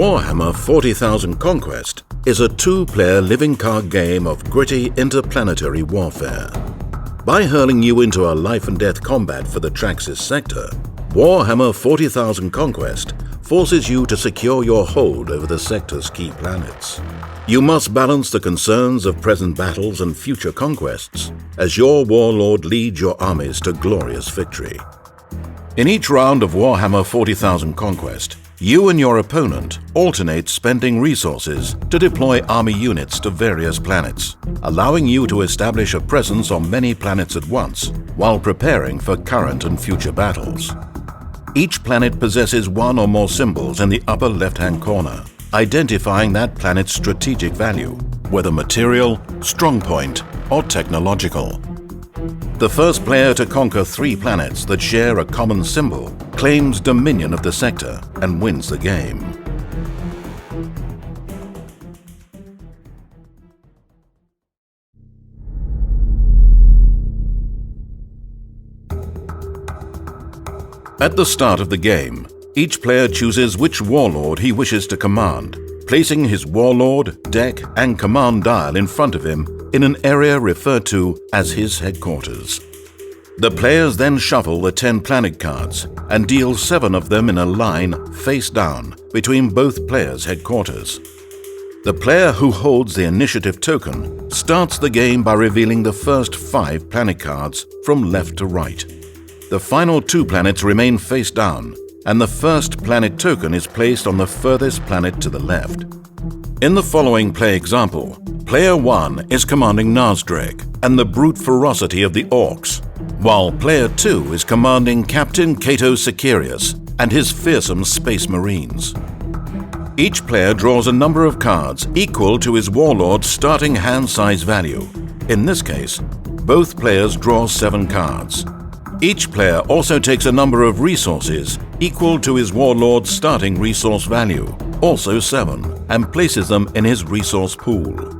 Warhammer 40,000 Conquest is a two-player living card game of gritty interplanetary warfare. By hurling you into a life-and-death combat for the Traxxas sector, Warhammer 40,000 Conquest forces you to secure your hold over the sector's key planets. You must balance the concerns of present battles and future conquests as your warlord leads your armies to glorious victory. In each round of Warhammer 40,000 Conquest, you and your opponent alternate spending resources to deploy army units to various planets, allowing you to establish a presence on many planets at once while preparing for current and future battles. Each planet possesses one or more symbols in the upper left-hand corner, identifying that planet's strategic value, whether material, strong point, or technological. The first player to conquer 3 planets that share a common symbol claims dominion of the sector and wins the game. At the start of the game, each player chooses which warlord he wishes to command, placing his warlord, deck, and command dial in front of him in an area referred to as his headquarters. The players then shuffle the 10 planet cards and deal 7 of them in a line face down between both players' headquarters. The player who holds the initiative token starts the game by revealing the first 5 planet cards from left to right. The final 2 planets remain face down, and the first planet token is placed on the furthest planet to the left. In the following play example, Player 1 is commanding Nasdreg and the brute ferocity of the Orcs, while Player 2 is commanding Captain Cato Sicarius and his fearsome Space Marines. Each player draws a number of cards equal to his warlord's starting hand size value. In this case, both players draw 7 cards. Each player also takes a number of resources equal to his warlord's starting resource value, also 7, and places them in his resource pool.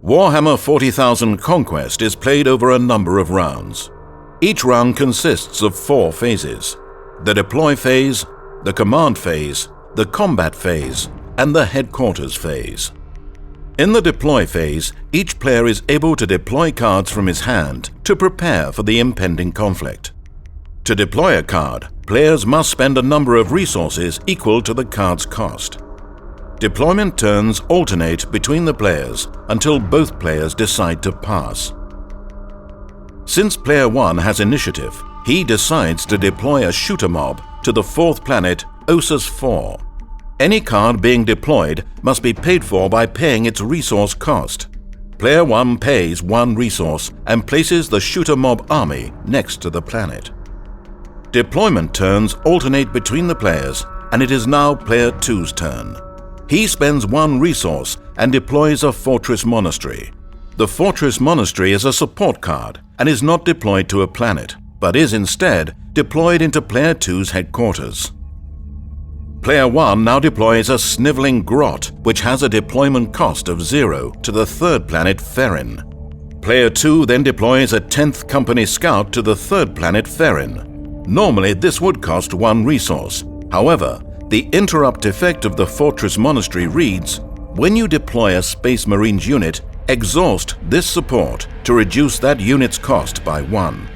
Warhammer 40,000 Conquest is played over a number of rounds. Each round consists of 4 phases: the deploy phase, the command phase, the combat phase, and the headquarters phase. In the deploy phase, each player is able to deploy cards from his hand to prepare for the impending conflict. To deploy a card, players must spend a number of resources equal to the card's cost. Deployment turns alternate between the players until both players decide to pass. Since Player 1 has initiative, he decides to deploy a shooter mob to the 4th planet, Osus 4. Any card being deployed must be paid for by paying its resource cost. Player 1 pays 1 resource and places the shooter mob army next to the planet. Deployment turns alternate between the players, and it is now Player 2's turn. He spends 1 resource and deploys a Fortress Monastery. The Fortress Monastery is a support card and is not deployed to a planet, but is instead deployed into Player 2's headquarters. Player 1 now deploys a Sniveling Grot, which has a deployment cost of 0 to the 3rd planet Ferrin. Player 2 then deploys a 10th Company Scout to the 3rd planet Ferrin. Normally this would cost 1 resource. However, the interrupt effect of the Fortress Monastery reads, when you deploy a Space Marines unit, exhaust this support to reduce that unit's cost by 1.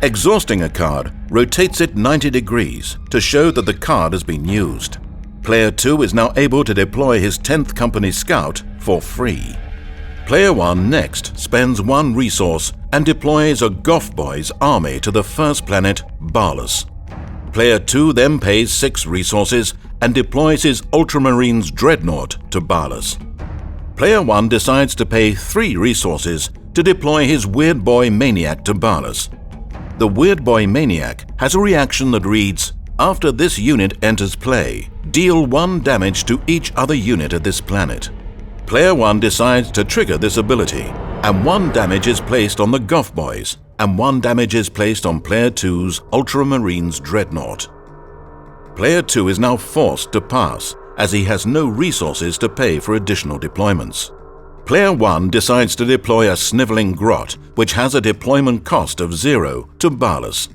Exhausting a card rotates it 90 degrees to show that the card has been used. Player 2 is now able to deploy his 10th Company Scout for free. Player 1 next spends 1 resource and deploys a Goth Boys army to the 1st planet, Balus. Player 2 then pays 6 resources and deploys his Ultramarines Dreadnought to Balus. Player 1 decides to pay 3 resources to deploy his Weird Boy Maniac to Balus. The Weird Boy Maniac has a reaction that reads, after this unit enters play, deal 1 damage to each other unit at this planet. Player 1 decides to trigger this ability, and 1 damage is placed on the Goth Boys, and 1 damage is placed on Player 2's Ultramarines Dreadnought. Player 2 is now forced to pass, as he has no resources to pay for additional deployments. Player 1 decides to deploy a Sniveling Grot, which has a deployment cost of 0 to Balus.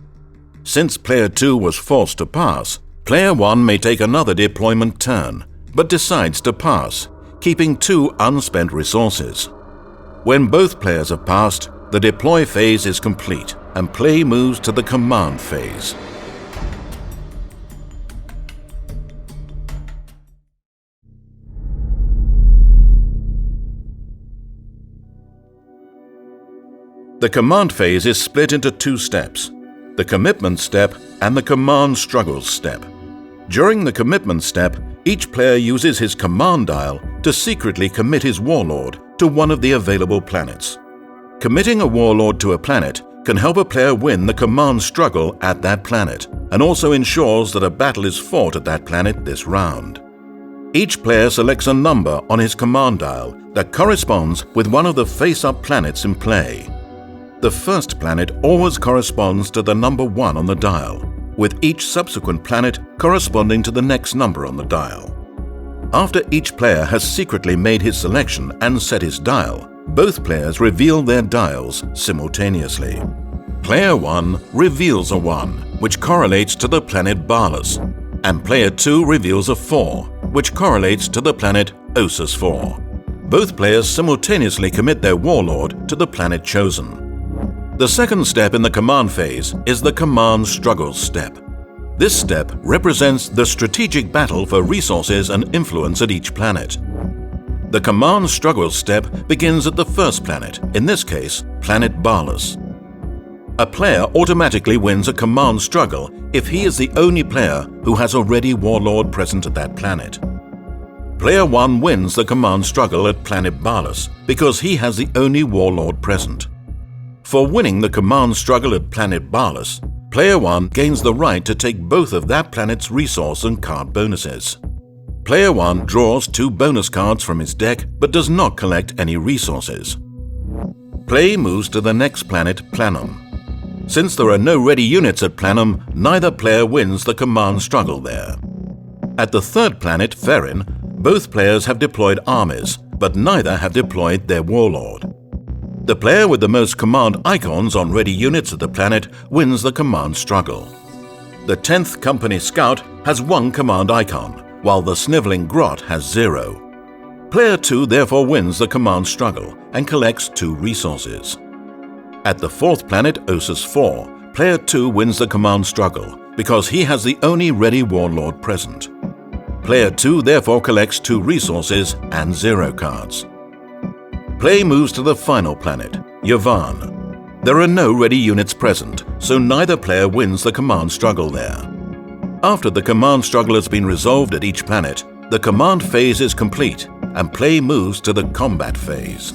Since Player 2 was forced to pass, Player 1 may take another deployment turn, but decides to pass, keeping 2 unspent resources. When both players have passed, the deploy phase is complete and play moves to the command phase. The command phase is split into 2 steps, the commitment step and the command struggles step. During the commitment step, each player uses his command dial to secretly commit his warlord to one of the available planets. Committing a warlord to a planet can help a player win the command struggle at that planet and also ensures that a battle is fought at that planet this round. Each player selects a number on his command dial that corresponds with one of the face-up planets in play. The first planet always corresponds to the number 1 on the dial, with each subsequent planet corresponding to the next number on the dial. After each player has secretly made his selection and set his dial, both players reveal their dials simultaneously. Player 1 reveals a 1, which correlates to the planet Balus, and Player 2 reveals a 4, which correlates to the planet Osus 4. Both players simultaneously commit their warlord to the planet chosen. The second step in the command phase is the command struggles step. This step represents the strategic battle for resources and influence at each planet. The command struggles step begins at the first planet, in this case, planet Balus. A player automatically wins a command struggle if he is the only player who has already warlord present at that planet. Player 1 wins the command struggle at planet Balus because he has the only warlord present. For winning the command struggle at planet Balus, Player 1 gains the right to take both of that planet's resource and card bonuses. Player 1 draws 2 bonus cards from his deck but does not collect any resources. Play moves to the next planet, Planum. Since there are no ready units at Planum, neither player wins the command struggle there. At the third planet, Ferin, both players have deployed armies, but neither have deployed their warlord. The player with the most command icons on ready units at the planet wins the command struggle. The 10th Company Scout has 1 command icon, while the Sniveling Grot has 0. Player 2 therefore wins the command struggle and collects 2 resources. At the 4th planet, Osus 4, Player 2 wins the command struggle because he has the only ready warlord present. Player 2 therefore collects 2 resources and 0 cards. Play moves to the final planet, Yavan. There are no ready units present, so neither player wins the command struggle there. After the command struggle has been resolved at each planet, the command phase is complete and play moves to the combat phase.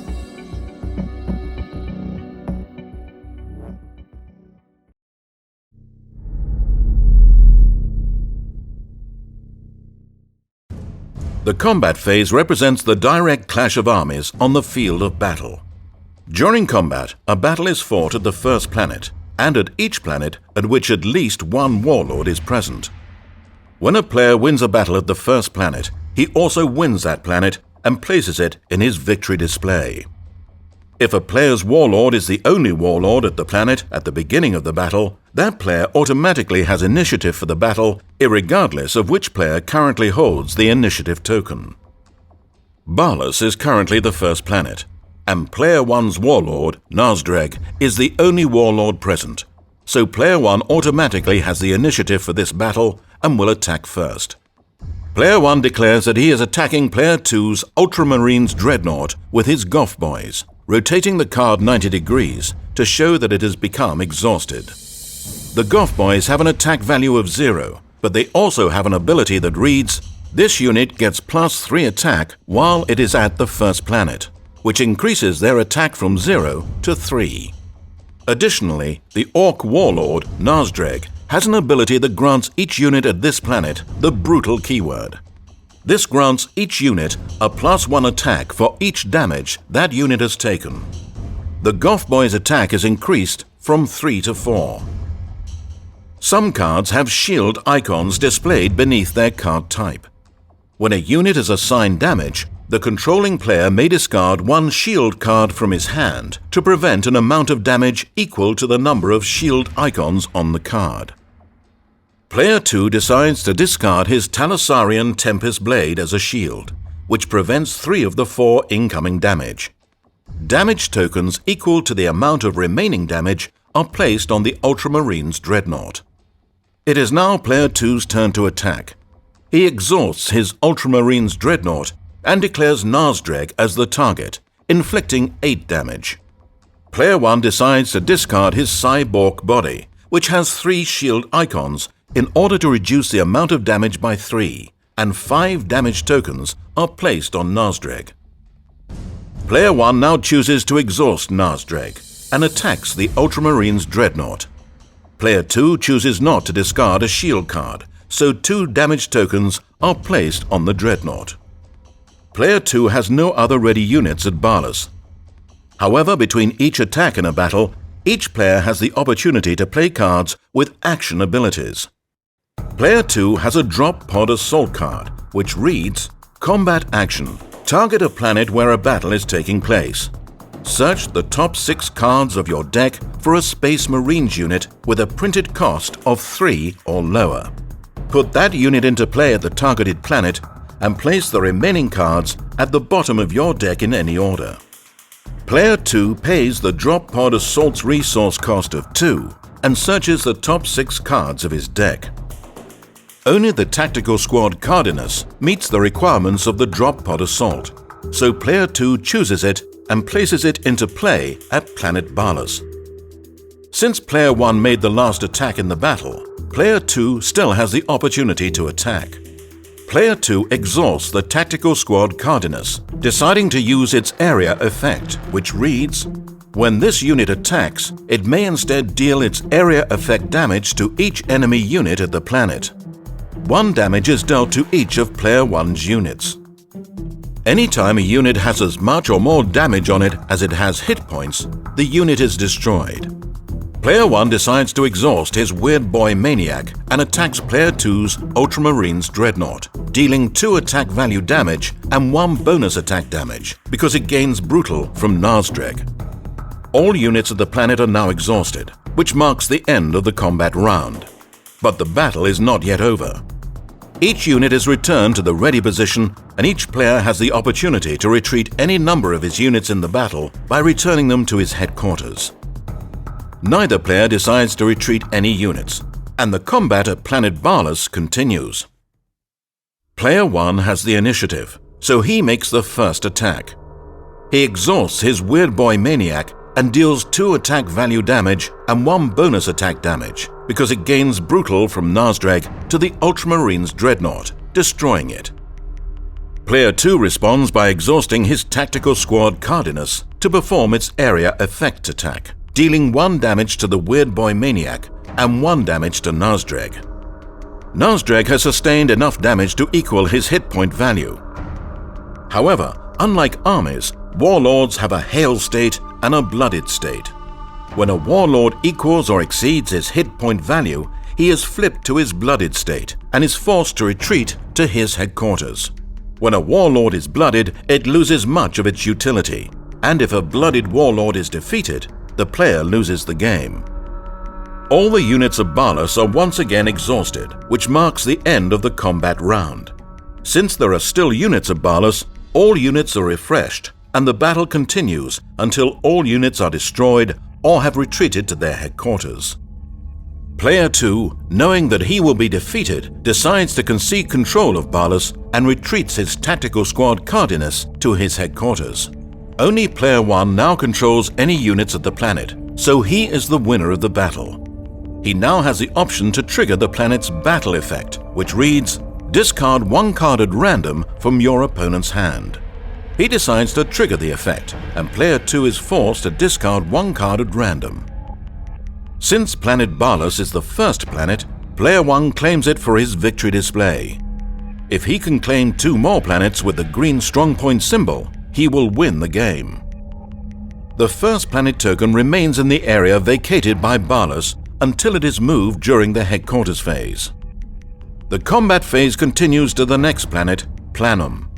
The combat phase represents the direct clash of armies on the field of battle. During combat, a battle is fought at the first planet, and at each planet at which at least 1 warlord is present. When a player wins a battle at the first planet, he also wins that planet and places it in his victory display. If a player's warlord is the only warlord at the planet at the beginning of the battle, that player automatically has initiative for the battle, irregardless of which player currently holds the initiative token. Balus is currently the first planet, and Player 1's warlord, Nazdreg, is the only warlord present, so Player 1 automatically has the initiative for this battle and will attack first. Player 1 declares that he is attacking Player 2's Ultramarines Dreadnought with his Goth Boys, rotating the card 90 degrees to show that it has become exhausted. The Goth Boys have an attack value of 0, but they also have an ability that reads, "This unit gets +3 attack while it is at the first planet," which increases their attack from 0 to 3. Additionally, the Orc Warlord, Nazdreg, has an ability that grants each unit at this planet the Brutal keyword. This grants each unit a +1 attack for each damage that unit has taken. The Goth Boy's attack is increased from 3 to 4. Some cards have shield icons displayed beneath their card type. When a unit is assigned damage, The controlling player may discard one shield card from his hand to prevent an amount of damage equal to the number of shield icons on the card. Player 2 decides to discard his Talisarian Tempest Blade as a shield, which prevents 3 of the 4 incoming damage. Damage tokens equal to the amount of remaining damage are placed on the Ultramarine's Dreadnought. It is now Player 2's turn to attack. He exhausts his Ultramarine's Dreadnought and declares Nazdreg as the target, inflicting 8 damage. Player 1 decides to discard his Cyborg body, which has 3 shield icons, in order to reduce the amount of damage by 3, and 5 damage tokens are placed on Nazdreg. Player 1 now chooses to exhaust Nazdreg and attacks the Ultramarine's Dreadnought. Player 2 chooses not to discard a shield card, so 2 damage tokens are placed on the Dreadnought. Player 2 has no other ready units at Balus. However, between each attack in a battle, each player has the opportunity to play cards with action abilities. Player 2 has a Drop Pod Assault card, which reads, Combat Action. Target a planet where a battle is taking place. Search the top 6 cards of your deck for a Space Marines unit with a printed cost of 3 or lower. Put that unit into play at the targeted planet and place the remaining cards at the bottom of your deck in any order. Player 2 pays the Drop Pod Assault's resource cost of 2 and searches the top 6 cards of his deck. Only the Tactical Squad Cardinus meets the requirements of the Drop Pod Assault, so Player 2 chooses it and places it into play at Planet Balus. Since Player 1 made the last attack in the battle, Player 2 still has the opportunity to attack. Player 2 exhausts the Tactical Squad Cardinus, deciding to use its area effect, which reads, When this unit attacks, it may instead deal its area effect damage to each enemy unit at the planet. 1 damage is dealt to each of Player 1's units. Anytime a unit has as much or more damage on it as it has hit points, the unit is destroyed. Player 1 decides to exhaust his Weird Boy Maniac and attacks Player 2's Ultramarine's Dreadnought, dealing 2 attack value damage and 1 bonus attack damage because it gains Brutal from Nazdreg. All units of the planet are now exhausted, which marks the end of the combat round. But the battle is not yet over. Each unit is returned to the ready position, and each player has the opportunity to retreat any number of his units in the battle by returning them to his headquarters. Neither player decides to retreat any units, and the combat at Planet Balus continues. Player 1 has the initiative, so he makes the first attack. He exhausts his Weird Boy Maniac and deals 2 attack value damage and 1 bonus attack damage because it gains Brutal from Nazdreg to the Ultramarine's Dreadnought, destroying it. Player 2 responds by exhausting his Tactical Squad Cardinus to perform its area effect attack, dealing 1 damage to the Weird Boy Maniac and 1 damage to Nazdreg. Nazdreg has sustained enough damage to equal his hit point value. However, unlike armies, warlords have a hail state and a blooded state. When a warlord equals or exceeds his hit point value, he is flipped to his blooded state and is forced to retreat to his headquarters. When a warlord is blooded, it loses much of its utility, and if a blooded warlord is defeated, the player loses the game. All the units of Balus are once again exhausted, which marks the end of the combat round. Since there are still units of Balus, all units are refreshed, and the battle continues until all units are destroyed or have retreated to their headquarters. Player 2, knowing that he will be defeated, decides to concede control of Balus and retreats his Tactical Squad Cardinus to his headquarters. Only Player 1 now controls any units of the planet, so he is the winner of the battle. He now has the option to trigger the planet's battle effect, which reads, Discard 1 card at random from your opponent's hand. He decides to trigger the effect, and Player 2 is forced to discard 1 card at random. Since Planet Balus is the first planet, Player 1 claims it for his victory display. If he can claim 2 more planets with the green strongpoint symbol, he will win the game. The first planet token remains in the area vacated by Balus until it is moved during the headquarters phase. The combat phase continues to the next planet, Planum.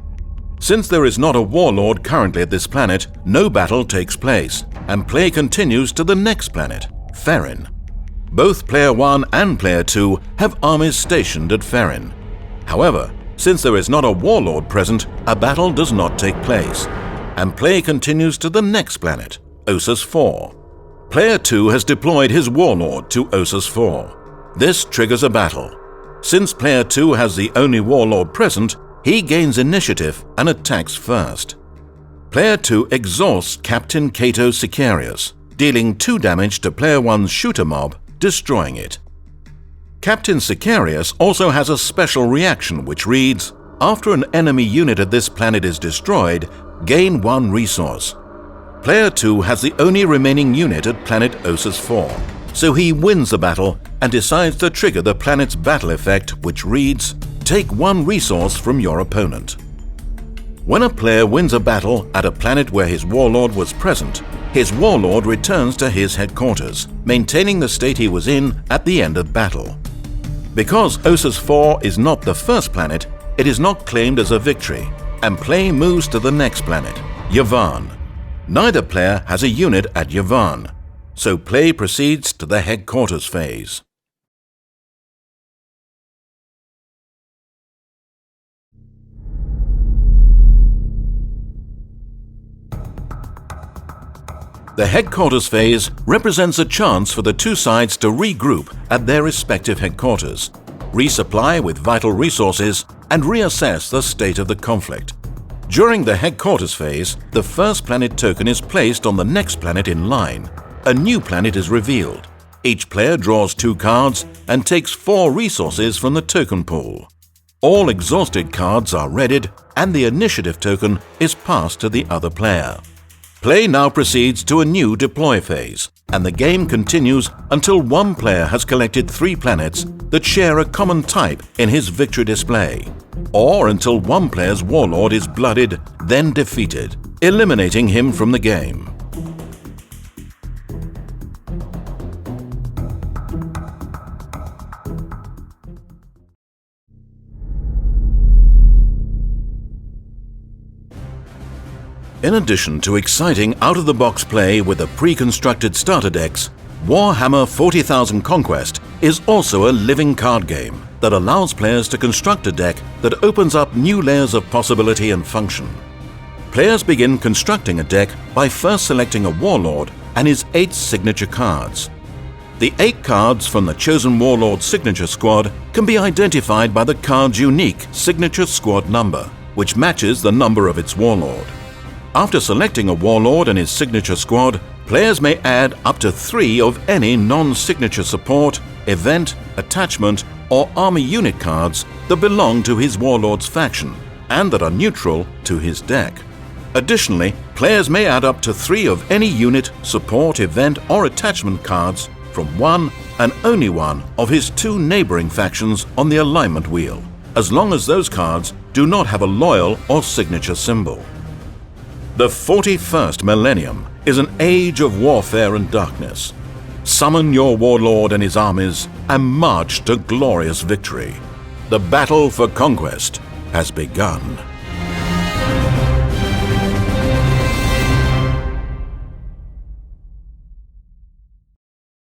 Since there is not a warlord currently at this planet, no battle takes place, and play continues to the next planet, Ferrin. Both Player 1 and Player 2 have armies stationed at Ferrin. However, since there is not a warlord present, a battle does not take place, and play continues to the next planet, Ossus 4. Player 2 has deployed his warlord to Ossus 4. This triggers a battle. Since Player 2 has the only warlord present, he gains initiative and attacks first. Player 2 exhausts Captain Cato Sicarius, dealing 2 damage to Player 1's shooter mob, destroying it. Captain Sicarius also has a special reaction which reads, after an enemy unit at this planet is destroyed, gain 1 resource. Player 2 has the only remaining unit at planet Ossus 4, so he wins the battle and decides to trigger the planet's battle effect which reads, take 1 resource from your opponent. When a player wins a battle at a planet where his warlord was present, his warlord returns to his headquarters, maintaining the state he was in at the end of battle. Because Ossus 4 is not the first planet, it is not claimed as a victory, and play moves to the next planet, Yavin. Neither player has a unit at Yavin, so play proceeds to the headquarters phase. The headquarters phase represents a chance for the 2 sides to regroup at their respective headquarters, resupply with vital resources, and reassess the state of the conflict. During the headquarters phase, the first planet token is placed on the next planet in line. A new planet is revealed. Each player draws 2 cards and takes 4 resources from the token pool. All exhausted cards are readied, and the initiative token is passed to the other player. Play now proceeds to a new deploy phase, and the game continues until one player has collected 3 planets that share a common type in his victory display, or until one player's warlord is blooded, then defeated, eliminating him from the game. In addition to exciting out-of-the-box play with the pre-constructed starter decks, Warhammer 40,000 Conquest is also a living card game that allows players to construct a deck that opens up new layers of possibility and function. Players begin constructing a deck by first selecting a warlord and his 8 signature cards. The 8 cards from the chosen warlord's signature squad can be identified by the card's unique signature squad number, which matches the number of its warlord. After selecting a warlord and his signature squad, players may add up to 3 of any non-signature support, event, attachment, or army unit cards that belong to his warlord's faction and that are neutral to his deck. Additionally, players may add up to 3 of any unit, support, event, or attachment cards from one and only one of his 2 neighboring factions on the alignment wheel, as long as those cards do not have a loyal or signature symbol. The 41st millennium is an age of warfare and darkness. Summon your warlord and his armies and march to glorious victory. The battle for conquest has begun.